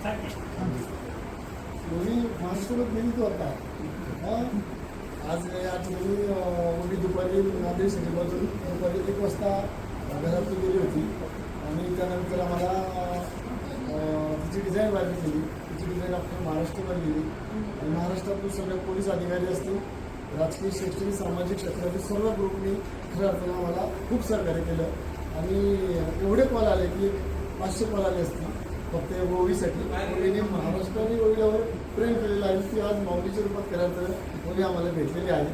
दोन्ही महाराष्ट्रात नेहमीच होता. आज या ठिकाणी ओवी दुपारी नांदेड सिटीमधून दुपारी 1 वाजता घरातून गेली होती आणि त्यानंतर आम्हाला तिची डिझाईन व्हायला केली. तिची डिझाईन आपण महाराष्ट्रामध्ये गेली आणि महाराष्ट्रातून सगळे पोलीस अधिकारी असतील, राजकीय, शैक्षणिक, सामाजिक क्षेत्रातील सर्व ग्रुपनी खऱ्या अर्थानं आम्हाला खूप सहकार्य केलं आणि एवढे कॉल आले की 500 कॉल आले असतील फक्त ओवीसाठी. ओवीने महाराष्ट्राने ओवीवर प्रेम केलेलं आहे की आज माऊलीच्या रूपात खऱ्या अर्थानं ओवी आम्हाला भेटलेली आहे.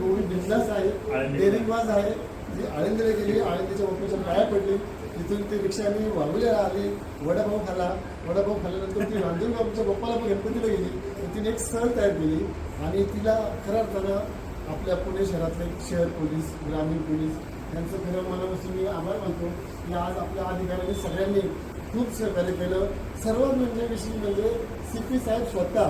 ओवी बिंदास आहे, डेअरिंगबाज आहे. जी आळंदीला गेली, आळंदीच्या बाप्पाच्या पाया पडली, तिथून ते रिक्षाने वाघुल्याला आली, वडापाव खाल्ला, वडापाव खाल्ल्यानंतर ती रांजणगावच्या बाप्पाला पण गणपतीला गेली. तर तिने एक सहल तयार केली आणि तिला खऱ्या अर्थानं आपल्या पुणे शहरातले शहर पोलीस, ग्रामीण पोलीस यांचं खरं मनापासून मी आभार मानतो की आज आपल्या अधिकाऱ्यांनी सगळ्यांनी खूप सहकार्य केलं. सर्वात विषय म्हणजे CP साहेब स्वतः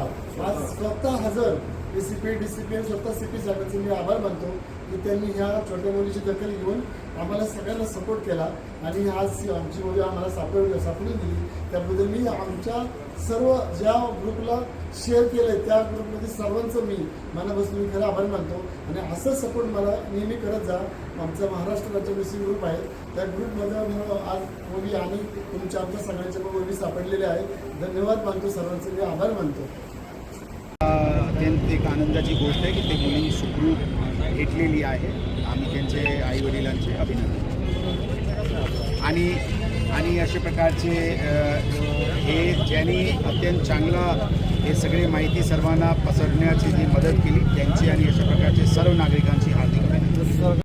आज स्वतः हजर, ACP DCP स्वतः CP साहेबांचे मी आभार मानतो की त्यांनी ह्या छोट्या मुलीची दखल घेऊन आम्हाला सगळ्यांना सपोर्ट केला आणि आज आमची मुली आम्हाला सापडून दिली. त्याबद्दल मी आमच्या सर्व ज्या ग्रुपला शेअर केलं आहे त्या ग्रुपमध्ये सर्वांचं मी मनापासून मी खरं आभार मानतो आणि असं सपोर्ट मला नेहमी करत जा. आमचा महाराष्ट्र राज्य मिसिंग ग्रुप आहे, त्या ग्रुपमध्ये आज ओवी आणि तुमच्या आमच्या सगळ्यांच्या ओवी सापडलेले आहे. धन्यवाद मानतो, सर्वांचे मी आभार मानतो. अत्यंत एक आनंदाची गोष्ट आहे की ते मुली सुखरूप भेटलेली आहे. आम्ही त्यांचे आईवडिलांचे अभिनंदन आणि अशा प्रकारचे हे ज्यांनी अत्यंत चांगलं हे सगळे माहिती सर्वांना पसरण्याची जी मदत केली त्यांची आणि अशा प्रकारचे सर्व नागरिकांची हार्दिक अभिनंदन.